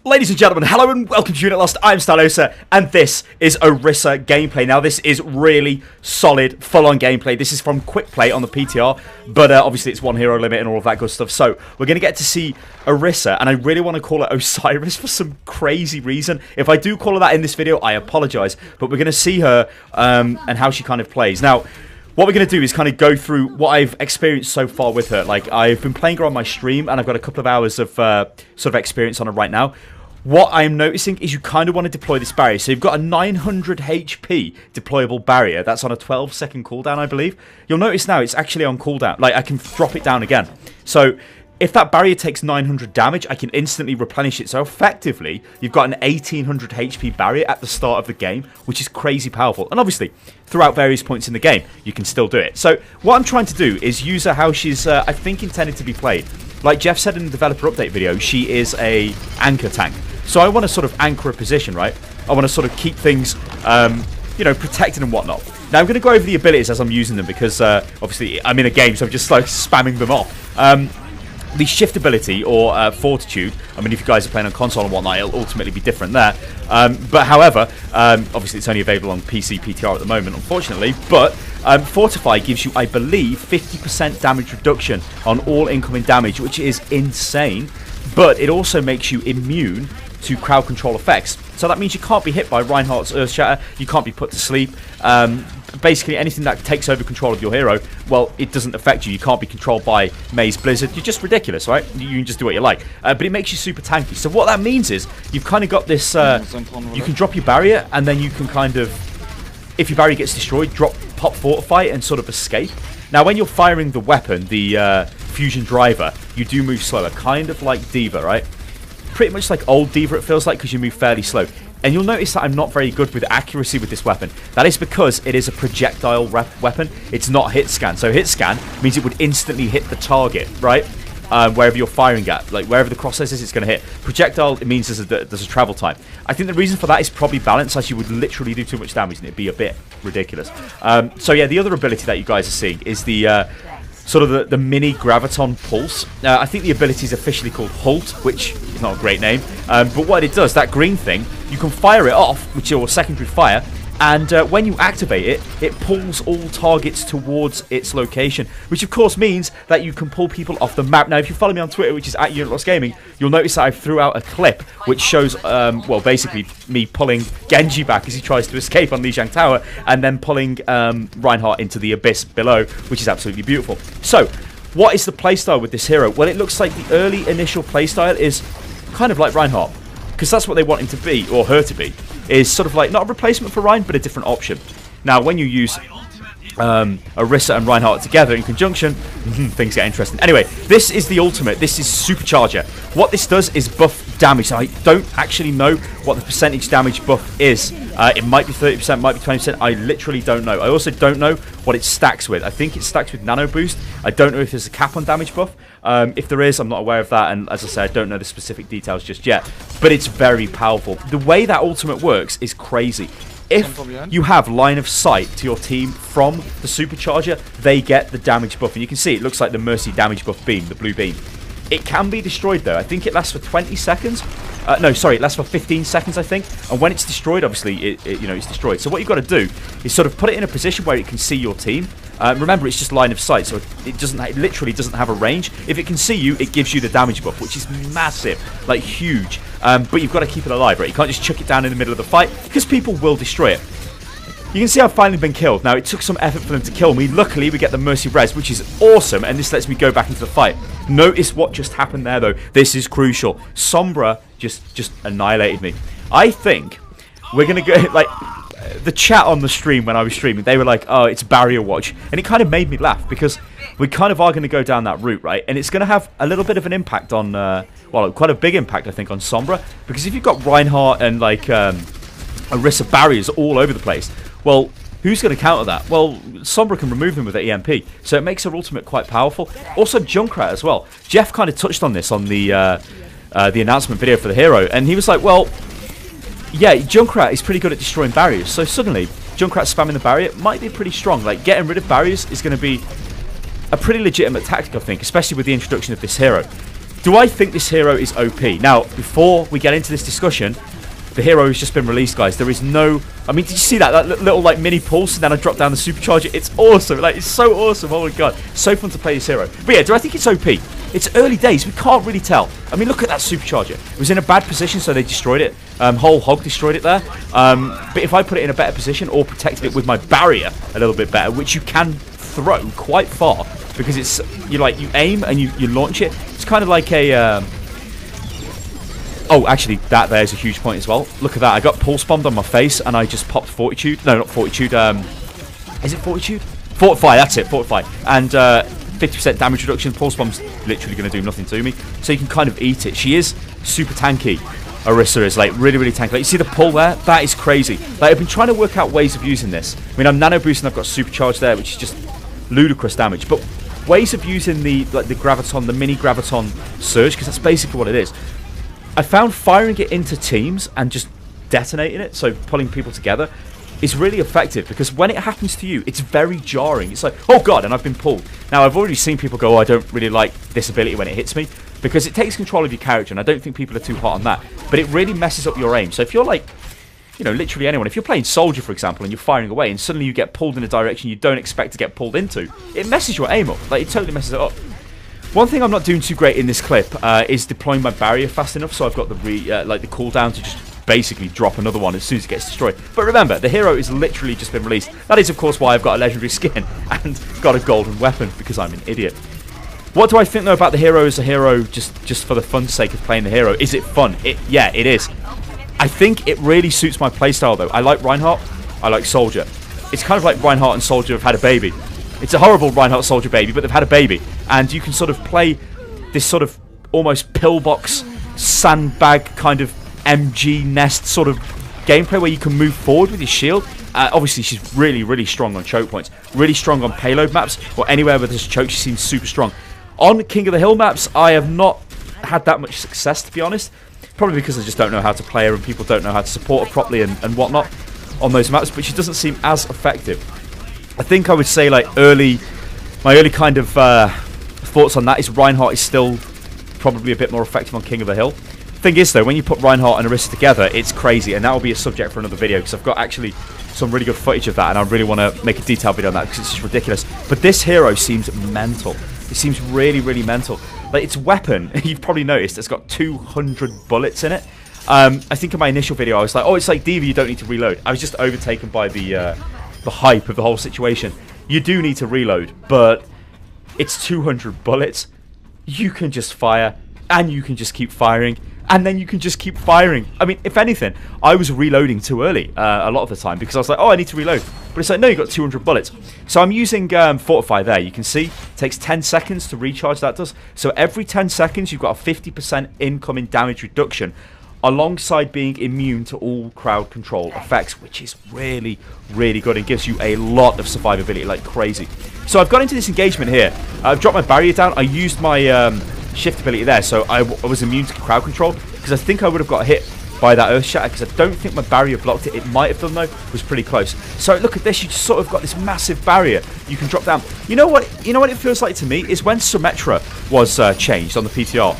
Ladies and gentlemen, hello and welcome to Unit Lost. I'm Stalosa, and this is Orisa gameplay. Now, this is really solid, full-on gameplay. This is from Quick Play on the PTR, but obviously it's one hero limit and all of that good stuff. So, we're going to get to see Orisa, and I really want to call her Osiris for some crazy reason. If I do call her that in this video, I apologize, but we're going to see her and how she kind of plays. Now, what we're going to do is kind of go through what I've experienced so far with her. Like, I've been playing her on my stream, and I've got a couple of hours of sort of experience on her right now. What I'm noticing is you kind of want to deploy this barrier. So you've got a 900 HP deployable barrier. That's on a 12-second cooldown, I believe. You'll notice now it's actually on cooldown. Like, I can drop it down again. So if that barrier takes 900 damage, I can instantly replenish it. So effectively, you've got an 1800 HP barrier at the start of the game, which is crazy powerful. And obviously, throughout various points in the game, you can still do it. So what I'm trying to do is use her how she's, I think, intended to be played. Like Jeff said in the developer update video, she is a anchor tank. So I want to sort of anchor a position, right? I want to sort of keep things, you know, protected and whatnot. Now I'm going to go over the abilities as I'm using them because obviously I'm in a game, so I'm just like spamming them off. The shift ability or fortitude, I mean, if you guys are playing on console and whatnot, it'll ultimately be different there. But however, obviously it's only available on PC PTR at the moment, unfortunately. But Fortify gives you, I believe, 50% damage reduction on all incoming damage, which is insane. But it also makes you immune to crowd control effects. So that means you can't be hit by Reinhardt's Earth Shatter, you can't be put to sleep. Basically anything that takes over control of your hero, well, it doesn't affect you. You can't be controlled by Mei's Blizzard. You're just ridiculous, right? You can just do what you like. But it makes you super tanky. So what that means is you've kind of got this, you can drop your barrier and then you can kind of, if your barrier gets destroyed, pop Fortify and sort of escape. Now when you're firing the weapon, the fusion driver, you do move slower, kind of like D.Va, right? Pretty much like old D.Va it feels like, because you move fairly slow. And you'll notice that I'm not very good with accuracy with this weapon. That is because it is a projectile weapon. It's not hit scan. So hit scan means it would instantly hit the target, right? Wherever you're firing at, like wherever the crosshair is, it's going to hit. Projectile, it means there's a travel time. I think the reason for that is probably balance, as you would literally do too much damage and it'd be a bit ridiculous. So yeah, the other ability that you guys are seeing is the sort of the mini graviton pulse. I think the ability is officially called Halt, which is not a great name. But what it does, that green thing, you can fire it off, which is your secondary fire. And when you activate it, it pulls all targets towards its location, which of course means that you can pull people off the map. Now, if you follow me on Twitter, which is @UnitLostGaming, you'll notice that I threw out a clip which shows, well, basically me pulling Genji back as he tries to escape on Lijiang Tower, and then pulling Reinhardt into the abyss below, which is absolutely beautiful. So, what is the playstyle with this hero? Well, it looks like the early initial playstyle is kind of like Reinhardt, because that's what they want him to be, or her to be, is sort of like, not a replacement for Rein, but a different option. Now, when you use Orisa and Reinhardt together in conjunction, things get interesting. Anyway, this is the ultimate. This is Supercharger. What this does is buff damage. I don't actually know what the percentage damage buff is. It might be 30%, might be 20%. I literally don't know. I also don't know what it stacks with. I think it stacks with Nano Boost. I don't know if there's a cap on damage buff. If there is, I'm not aware of that, and as I said, I don't know the specific details just yet, but it's very powerful. The way that ultimate works is crazy. If you have line of sight to your team from the Supercharger, they get the damage buff, and you can see it looks like the Mercy damage buff beam, the blue beam. It can be destroyed though. I think it lasts for 20 seconds. No, sorry, it lasts for 15 seconds, I think. And when it's destroyed, obviously, you know, it's destroyed. So what you've got to do is sort of put it in a position where it can see your team. Remember, it's just line of sight, so it literally doesn't have a range. If it can see you, it gives you the damage buff, which is massive, like huge. But you've got to keep it alive, right? You can't just chuck it down in the middle of the fight, because people will destroy it. You can see I've finally been killed. Now, it took some effort for them to kill me. Luckily, we get the Mercy Res, which is awesome, and this lets me go back into the fight. Notice what just happened there, though. This is crucial. Sombra just annihilated me. I think we're going to go, like, the chat on the stream when I was streaming, they were like, oh, it's Barrier Watch. And it kind of made me laugh, because we kind of are going to go down that route, right? And it's going to have a little bit of an impact on, well, quite a big impact, I think, on Sombra. Because if you've got Reinhardt and, like, Orisa barriers all over the place, well, who's going to counter that? Well, Sombra can remove them with the EMP, so it makes her ultimate quite powerful. Also, Junkrat as well. Jeff kind of touched on this on the announcement video for the hero, and he was like, well, yeah, Junkrat is pretty good at destroying barriers, so suddenly, Junkrat spamming the barrier might be pretty strong. Like, getting rid of barriers is going to be a pretty legitimate tactic, I think, especially with the introduction of this hero. Do I think this hero is OP? Now, before we get into this discussion, the hero has just been released, guys. There is no... I mean, did you see that? That little, like, mini pulse, and then I dropped down the supercharger. It's awesome. Like, it's so awesome. Oh, my God. So fun to play this hero. But, yeah, do I think it's OP? It's early days. We can't really tell. I mean, look at that supercharger. It was in a bad position, so they destroyed it. Whole hog destroyed it there. But if I put it in a better position or protected it with my barrier a little bit better, which you can throw quite far, because it's... You aim and you launch it. It's kind of like a... Oh, actually, that there's a huge point as well. Look at that. I got pulse bombed on my face, and I just popped Fortitude. No, not Fortitude. Is it Fortitude? Fortify, that's it. Fortify. And 50% damage reduction. Pulse bomb's literally going to do nothing to me. So you can kind of eat it. She is super tanky. Orisa is, like, really, really tanky. Like, you see the pull there? That is crazy. Like, I've been trying to work out ways of using this. I mean, I'm nano boosting. I've got supercharge there, which is just ludicrous damage. But ways of using the graviton, the mini graviton surge, because that's basically what it is. I found firing it into teams and just detonating it, so pulling people together, is really effective, because when it happens to you, it's very jarring. It's like, oh God, and I've been pulled. Now, I've already seen people go, oh, I don't really like this ability when it hits me, because it takes control of your character, and I don't think people are too hot on that. But it really messes up your aim. So if you're like, you know, literally anyone, if you're playing Soldier, for example, and you're firing away, and suddenly you get pulled in a direction you don't expect to get pulled into, it messes your aim up. Like, it totally messes it up. One thing I'm not doing too great in this clip is deploying my barrier fast enough, so I've got the cooldown to just basically drop another one as soon as it gets destroyed. But remember, the hero has literally just been released. That is, of course, why I've got a legendary skin and got a golden weapon, because I'm an idiot. What do I think, though, about the hero as a hero just for the fun sake of playing the hero? Is it fun? Yeah, it is. I think it really suits my playstyle, though. I like Reinhardt. I like Soldier. It's kind of like Reinhardt and Soldier have had a baby. It's a horrible Reinhardt Soldier baby, but they've had a baby. And you can sort of play this sort of almost pillbox, sandbag kind of MG nest sort of gameplay where you can move forward with your shield. Obviously, she's really, really strong on choke points. Really strong on payload maps, or anywhere with this choke, she seems super strong. On King of the Hill maps, I have not had that much success, to be honest. Probably because I just don't know how to play her, and people don't know how to support her properly and whatnot on those maps, but she doesn't seem as effective. I think I would say, like, my early kind of thoughts on that is Reinhardt is still probably a bit more effective on King of the Hill. Thing is, though, when you put Reinhardt and Orisa together, it's crazy, and that will be a subject for another video, because I've got actually some really good footage of that, and I really want to make a detailed video on that, because it's just ridiculous. But this hero seems mental. It seems really, really mental. Like, its weapon, you've probably noticed, it's got 200 bullets in it. I think in my initial video, I was like, oh, it's like Diva, you don't need to reload. I was just overtaken by the hype of the whole situation. You do need to reload, but it's 200 bullets. You can just fire, and you can just keep firing, and then you can just keep firing. I mean, if anything, I was reloading too early a lot of the time, because I was like, oh, I need to reload. But it's like, no, you've got 200 bullets. So I'm using Fortify there. You can see it takes 10 seconds to recharge, that does. So every 10 seconds, you've got a 50% incoming damage reduction, alongside being immune to all crowd control effects, which is really, really good and gives you a lot of survivability like crazy. So I've got into this engagement here. I've dropped my barrier down. I used my shift ability there, so I was immune to crowd control, because I think I would have got hit by that earth shatter, because I don't think my barrier blocked it. It might have done, though. It was pretty close. So look at this. You just sort of got this massive barrier you can drop down. You know what it feels like to me is when Symmetra was changed on the PTR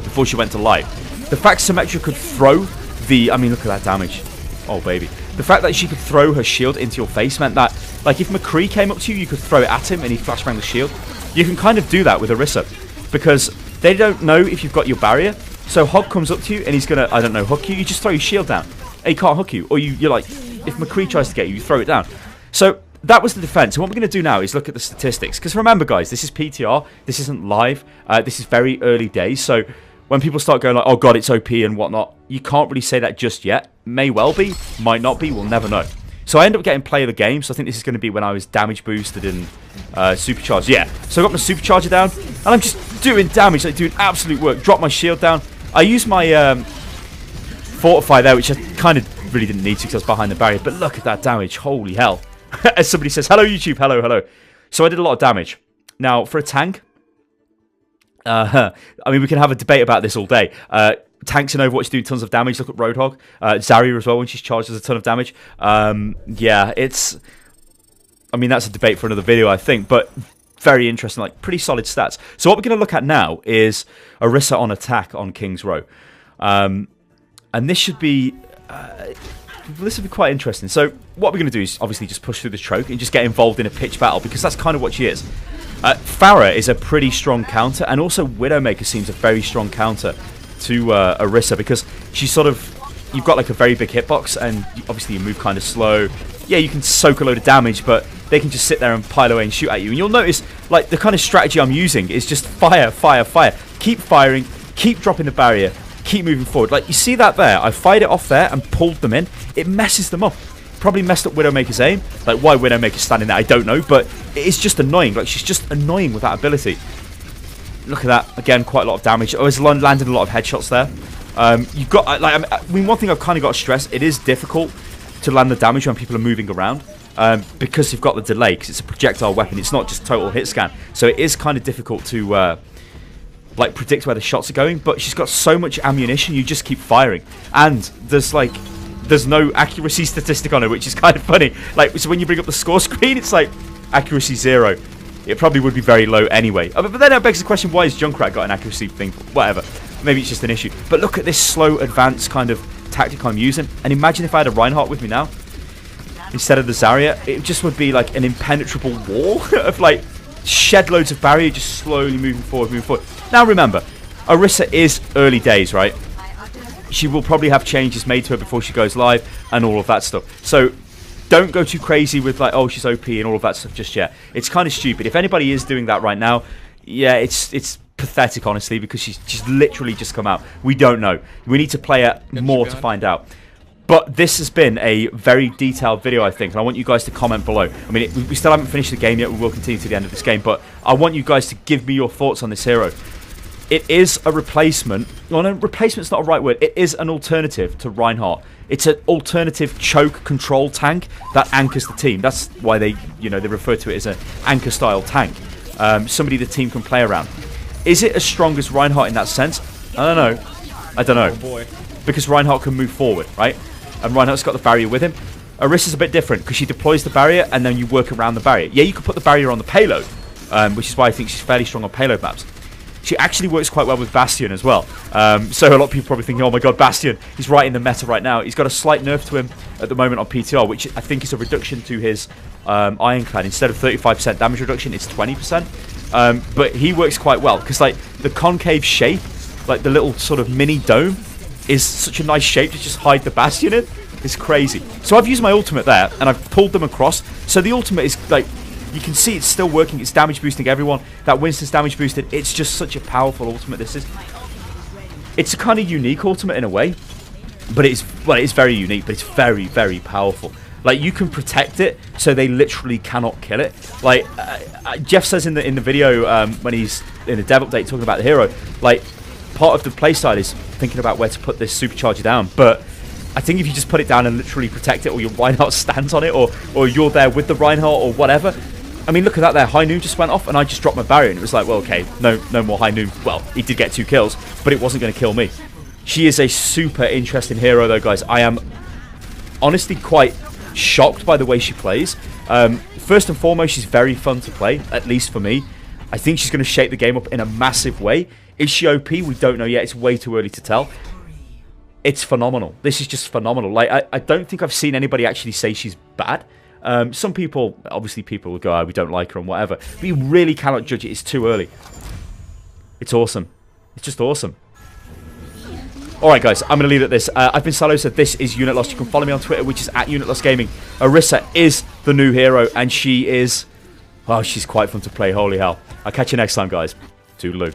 before she went to live. The fact Symmetra could throw I mean, look at that damage. Oh, baby. The fact that she could throw her shield into your face meant that, like, if McCree came up to you, you could throw it at him and he'd flashbang the shield. You can kind of do that with Orisa, because they don't know if you've got your barrier. So Hog comes up to you and he's going to, I don't know, hook you. You just throw your shield down. And he can't hook you. Or you're like, if McCree tries to get you, you throw it down. So that was the defense. And what we're going to do now is look at the statistics. Because remember, guys, this is PTR. This isn't live. This is very early days. So when people start going like, oh god, it's OP and whatnot, you can't really say that just yet. May well be, might not be, we'll never know. So I end up getting play of the game, so I think this is going to be when I was damage boosted and supercharged. Yeah, so I got my supercharger down, and I'm just doing damage, like doing absolute work. Drop my shield down. I used my Fortify there, which I kind of really didn't need to because I was behind the barrier, but look at that damage, holy hell. As somebody says, hello YouTube, hello, hello. So I did a lot of damage. Now, for a tank, I mean, we can have a debate about this all day. Tanks in Overwatch do tons of damage. Look at Roadhog. Zarya as well, when she's charged, does a ton of damage. Yeah, it's... I mean, that's a debate for another video, I think. But very interesting, like pretty solid stats. So what we're going to look at now is Orisa on attack on King's Row. And this should be... this would be quite interesting. So what we're going to do is obviously just push through the choke and just get involved in a pitch battle, because that's kind of what she is. Farah is a pretty strong counter, and also Widowmaker seems a very strong counter to Orisa, because she's sort of... You've got like a very big hitbox, and obviously you move kind of slow. Yeah, you can soak a load of damage, but they can just sit there and pile away and shoot at you. And you'll notice, like, the kind of strategy I'm using is just fire, fire, fire. Keep firing, keep dropping the barrier, keep moving forward. Like, you see that there? I fired it off there and pulled them in. It messes them up. Probably messed up Widowmaker's aim. Like, why Widowmaker's standing there, I don't know, but it is just annoying. Like, she's just annoying with that ability. Look at that. Again, quite a lot of damage. I was landing a lot of headshots there. You've got, like, I mean, one thing I've kind of got to stress, it is difficult to land the damage when people are moving around, because you've got the delay, because it's a projectile weapon. It's not just total hit scan, so it is kind of difficult to like predict where the shots are going. But she's got so much ammunition, you just keep firing, and there's no accuracy statistic on her, which is kind of funny. Like, so when you bring up the score screen, it's like accuracy 0. It probably would be very low anyway. But then it begs the question, why has Junkrat got an accuracy thing? Whatever. Maybe it's just an issue. But look at this slow, advanced kind of tactic I'm using. And imagine if I had a Reinhardt with me now, instead of the Zarya. It just would be like an impenetrable wall of like shed loads of barrier, just slowly moving forward, moving forward. Now remember, Orisa is early days, right? She will probably have changes made to her before she goes live and all of that stuff. So don't go too crazy with like, oh, she's OP and all of that stuff just yet. It's kind of stupid. If anybody is doing that right now, yeah, it's pathetic, honestly, because she's literally just come out. We don't know. We need to play her more to find out. But this has been a very detailed video, I think, and I want you guys to comment below. I mean, we still haven't finished the game yet. We will continue to the end of this game, but I want you guys to give me your thoughts on this hero. It is a replacement. Well, no, replacement's not a right word. It is an alternative to Reinhardt. It's an alternative choke control tank that anchors the team. That's why they refer to it as an anchor style tank. Somebody the team can play around. Is it as strong as Reinhardt in that sense? I don't know. I don't know. Oh boy. Because Reinhardt can move forward, right? And Reinhardt's got the barrier with him. Orisa's a bit different because she deploys the barrier and then you work around the barrier. Yeah, you can put the barrier on the payload, which is why I think she's fairly strong on payload maps. She actually works quite well with Bastion as well. So a lot of people probably thinking, oh my god, Bastion, he's right in the meta right now. He's got a slight nerf to him at the moment on PTR, which I think is a reduction to his Ironclad. Instead of 35% damage reduction, it's 20%. But he works quite well because like the concave shape, like the little sort of mini dome, is such a nice shape to just hide the Bastion in. It's crazy. So I've used my ultimate there and I've pulled them across. So the ultimate is like, you can see it's still working. It's damage boosting everyone. That Winston's damage boosted. It's just such a powerful ultimate. This is. It's a kind of unique ultimate in a way, but it is very unique. But it's very, very powerful. Like you can protect it, so they literally cannot kill it. Like Jeff says in the video when he's in the dev update talking about the hero, like part of the playstyle is thinking about where to put this supercharger down, but I think if you just put it down and literally protect it, or your Reinhardt stands on it, or you're there with the Reinhardt or whatever. I mean, look at that there. High Noon just went off and I just dropped my barrier and it was like, well, okay, no more High Noon. Well, he did get 2 kills, but it wasn't going to kill me. She is a super interesting hero though, guys. I am honestly quite shocked by the way she plays. First and foremost, she's very fun to play, at least for me. I think she's going to shake the game up in a massive way. Is she OP? We don't know yet. It's way too early to tell. It's phenomenal. This is just phenomenal. Like I don't think I've seen anybody actually say she's bad. Some people, obviously people will go, oh, we don't like her and whatever. But you really cannot judge it. It's too early. It's awesome. It's just awesome. Alright guys, I'm going to leave it at this. I've been Salosa. This is Unit Lost. You can follow me on Twitter, which is @UnitLostGaming. Orisa is the new hero, and she is... oh, she's quite fun to play. Holy hell. I'll catch you next time, guys. Toodaloo.